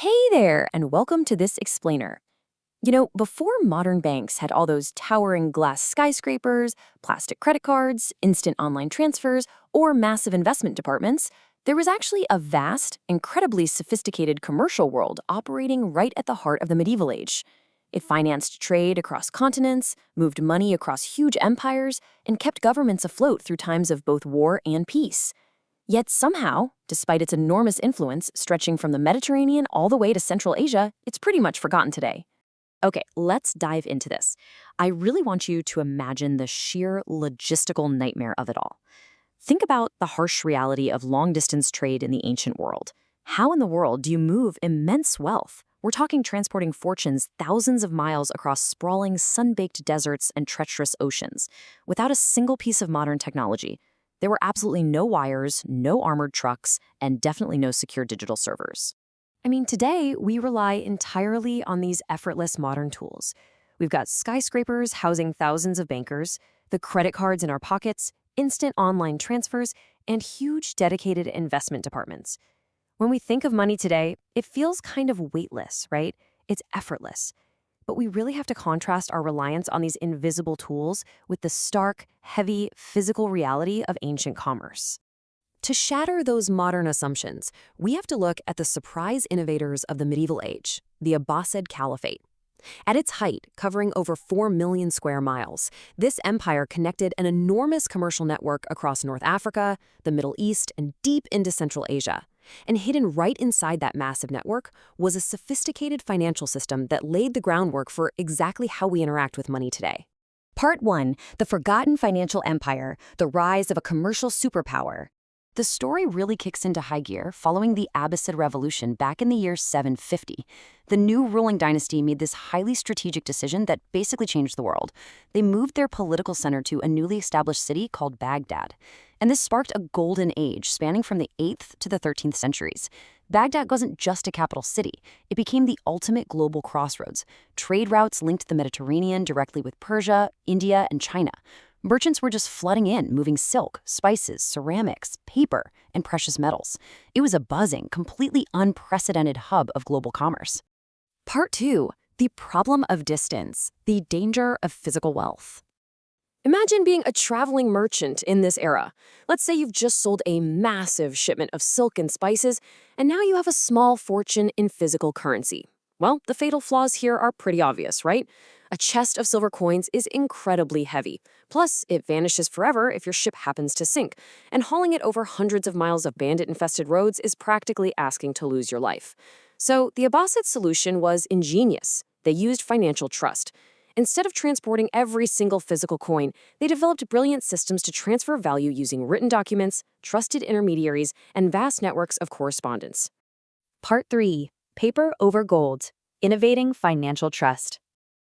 Hey there, and welcome to this explainer. Before modern banks had all those towering glass skyscrapers, plastic credit cards, instant online transfers, or massive investment departments, there was actually a vast, incredibly sophisticated commercial world operating right at the heart of the medieval age. It financed trade across continents, moved money across huge empires, and kept governments afloat through times of both war and peace. Yet somehow, despite its enormous influence stretching from the Mediterranean all the way to Central Asia, it's pretty much forgotten today. Okay, let's dive into this. I really want you to imagine the sheer logistical nightmare of it all. Think about the harsh reality of long-distance trade in the ancient world. How in the world do you move immense wealth? We're talking transporting fortunes thousands of miles across sprawling, sun-baked deserts and treacherous oceans, without a single piece of modern technology. There were absolutely no wires, no armored trucks, and definitely no secure digital servers. I mean, today, we rely entirely on these effortless modern tools. We've got skyscrapers housing thousands of bankers, the credit cards in our pockets, instant online transfers, and huge dedicated investment departments. When we think of money today, it feels kind of weightless, right? It's effortless. But we really have to contrast our reliance on these invisible tools with the stark, heavy, physical reality of ancient commerce. To shatter those modern assumptions, we have to look at the surprise innovators of the medieval age, the Abbasid Caliphate. At its height, covering over 4 million square miles, this empire connected an enormous commercial network across North Africa, the Middle East, and deep into Central Asia. And hidden right inside that massive network was a sophisticated financial system that laid the groundwork for exactly how we interact with money today. Part 1. The Forgotten Financial Empire, the Rise of a Commercial Superpower. The story really kicks into high gear following the Abbasid Revolution back in the year 750. The new ruling dynasty made this highly strategic decision that basically changed the world. They moved their political center to a newly established city called Baghdad. And this sparked a golden age spanning from the 8th to the 13th centuries. Baghdad wasn't just a capital city. It became the ultimate global crossroads. Trade routes linked the Mediterranean directly with Persia, India, and China. Merchants were just flooding in, moving silk, spices, ceramics, paper, and precious metals. It was a buzzing, completely unprecedented hub of global commerce. Part 2. The problem of distance, the danger of physical wealth. Imagine being a traveling merchant in this era. Let's say you've just sold a massive shipment of silk and spices, and now you have a small fortune in physical currency. Well, the fatal flaws here are pretty obvious, right? A chest of silver coins is incredibly heavy. Plus, it vanishes forever if your ship happens to sink. And hauling it over hundreds of miles of bandit-infested roads is practically asking to lose your life. So, the Abbasid solution was ingenious. They used financial trust. Instead of transporting every single physical coin, they developed brilliant systems to transfer value using written documents, trusted intermediaries, and vast networks of correspondence. Part 3. Paper over gold. Innovating financial trust.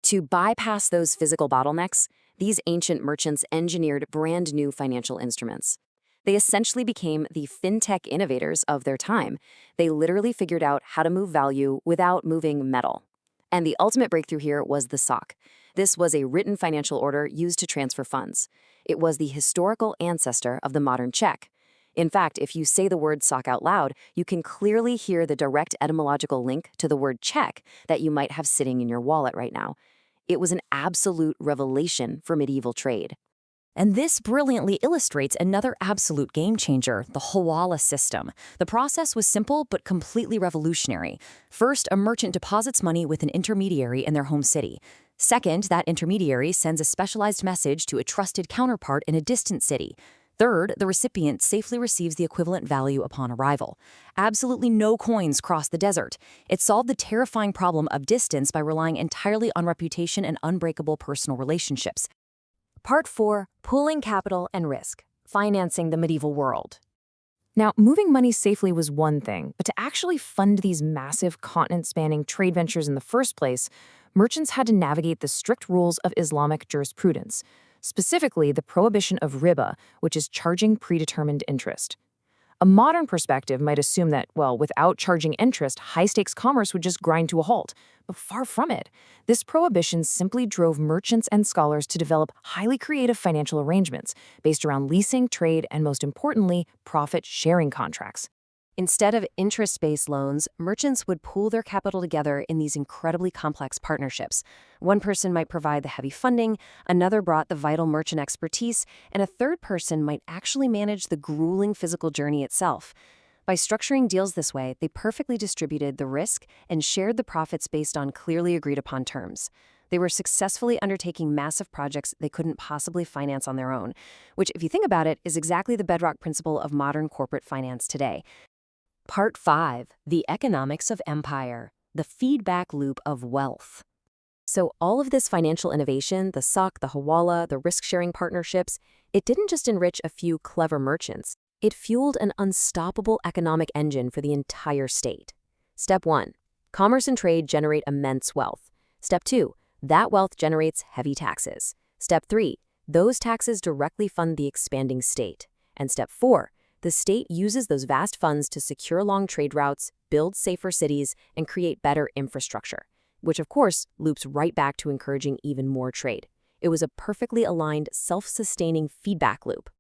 To bypass those physical bottlenecks, these ancient merchants engineered brand new financial instruments. They essentially became the fintech innovators of their time. They literally figured out how to move value without moving metal. And the ultimate breakthrough here was the sock. This was a written financial order used to transfer funds. It was the historical ancestor of the modern check. In fact, if you say the word sock out loud, you can clearly hear the direct etymological link to the word check that you might have sitting in your wallet right now. It was an absolute revelation for medieval trade. And this brilliantly illustrates another absolute game changer, the Hawala system. The process was simple but completely revolutionary. First, a merchant deposits money with an intermediary in their home city. Second, that intermediary sends a specialized message to a trusted counterpart in a distant city. Third, the recipient safely receives the equivalent value upon arrival. Absolutely no coins cross the desert. It solved the terrifying problem of distance by relying entirely on reputation and unbreakable personal relationships. Part 4. Pooling capital and risk. Financing the medieval world. Now, moving money safely was one thing, but to actually fund these massive continent-spanning trade ventures in the first place, merchants had to navigate the strict rules of Islamic jurisprudence. Specifically, the prohibition of riba, which is charging predetermined interest. A modern perspective might assume that, well, without charging interest, high-stakes commerce would just grind to a halt. But far from it. This prohibition simply drove merchants and scholars to develop highly creative financial arrangements based around leasing, trade, and most importantly, profit-sharing contracts. Instead of interest-based loans, merchants would pool their capital together in these incredibly complex partnerships. One person might provide the heavy funding, another brought the vital merchant expertise, and a third person might actually manage the grueling physical journey itself. By structuring deals this way, they perfectly distributed the risk and shared the profits based on clearly agreed upon terms. They were successfully undertaking massive projects they couldn't possibly finance on their own, which, if you think about it, is exactly the bedrock principle of modern corporate finance today. Part 5. The Economics of Empire, the feedback loop of wealth. So all of this financial innovation, the SOC, the Hawala, the risk-sharing partnerships, it didn't just enrich a few clever merchants. It fueled an unstoppable economic engine for the entire state. Step 1. Commerce and trade generate immense wealth. Step 2. That wealth generates heavy taxes. Step 3. Those taxes directly fund the expanding state. And Step 4. The state uses those vast funds to secure long trade routes, build safer cities, and create better infrastructure, which of course loops right back to encouraging even more trade. It was a perfectly aligned, self-sustaining feedback loop.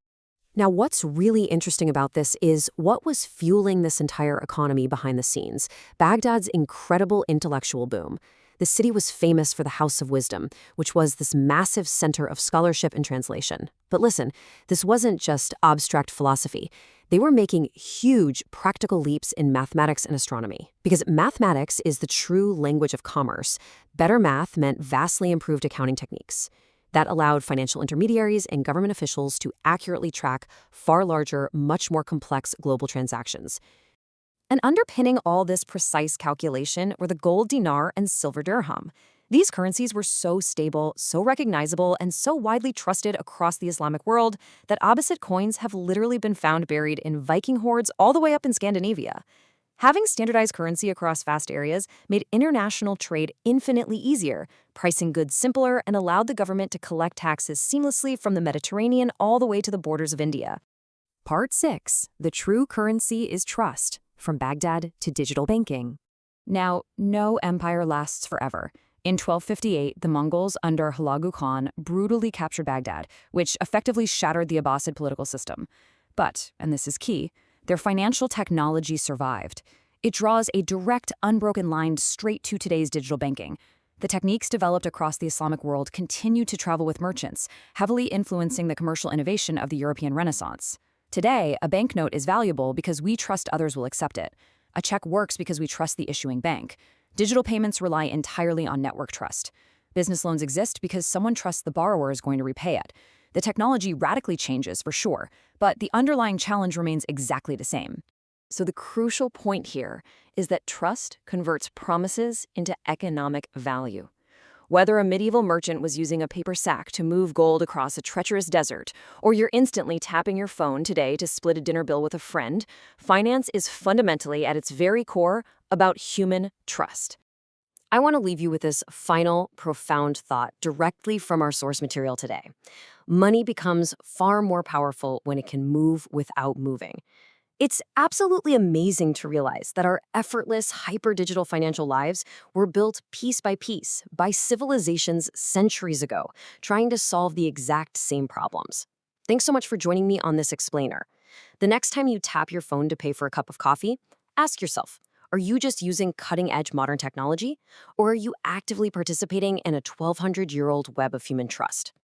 Now, what's really interesting about this is what was fueling this entire economy behind the scenes: Baghdad's incredible intellectual boom. The city was famous for the House of Wisdom, which was this massive center of scholarship and translation. But listen, this wasn't just abstract philosophy. They were making huge practical leaps in mathematics and astronomy. Because mathematics is the true language of commerce, better math meant vastly improved accounting techniques. That allowed financial intermediaries and government officials to accurately track far larger, much more complex global transactions. And underpinning all this precise calculation were the gold dinar and silver dirham. These currencies were so stable, so recognizable, and so widely trusted across the Islamic world that opposite coins have literally been found buried in Viking hoards all the way up in Scandinavia. Having standardized currency across vast areas made international trade infinitely easier, pricing goods simpler, and allowed the government to collect taxes seamlessly from the Mediterranean all the way to the borders of India. Part 6. The true currency is trust. From Baghdad to digital banking. Now, no empire lasts forever. In 1258, the Mongols under Hulagu Khan brutally captured Baghdad, which effectively shattered the Abbasid political system. But, and this is key, their financial technology survived. It draws a direct, unbroken line straight to today's digital banking. The techniques developed across the Islamic world continue to travel with merchants, heavily influencing the commercial innovation of the European Renaissance. Today, a banknote is valuable because we trust others will accept it. A check works because we trust the issuing bank. Digital payments rely entirely on network trust. Business loans exist because someone trusts the borrower is going to repay it. The technology radically changes, for sure, but the underlying challenge remains exactly the same. So the crucial point here is that trust converts promises into economic value. Whether a medieval merchant was using a paper sack to move gold across a treacherous desert, or you're instantly tapping your phone today to split a dinner bill with a friend, finance is fundamentally, at its very core, about human trust. I want to leave you with this final, profound thought directly from our source material today. Money becomes far more powerful when it can move without moving. It's absolutely amazing to realize that our effortless, hyper-digital financial lives were built piece by piece by civilizations centuries ago, trying to solve the exact same problems. Thanks so much for joining me on this explainer. The next time you tap your phone to pay for a cup of coffee, ask yourself, are you just using cutting-edge modern technology, or are you actively participating in a 1,200-year-old web of human trust?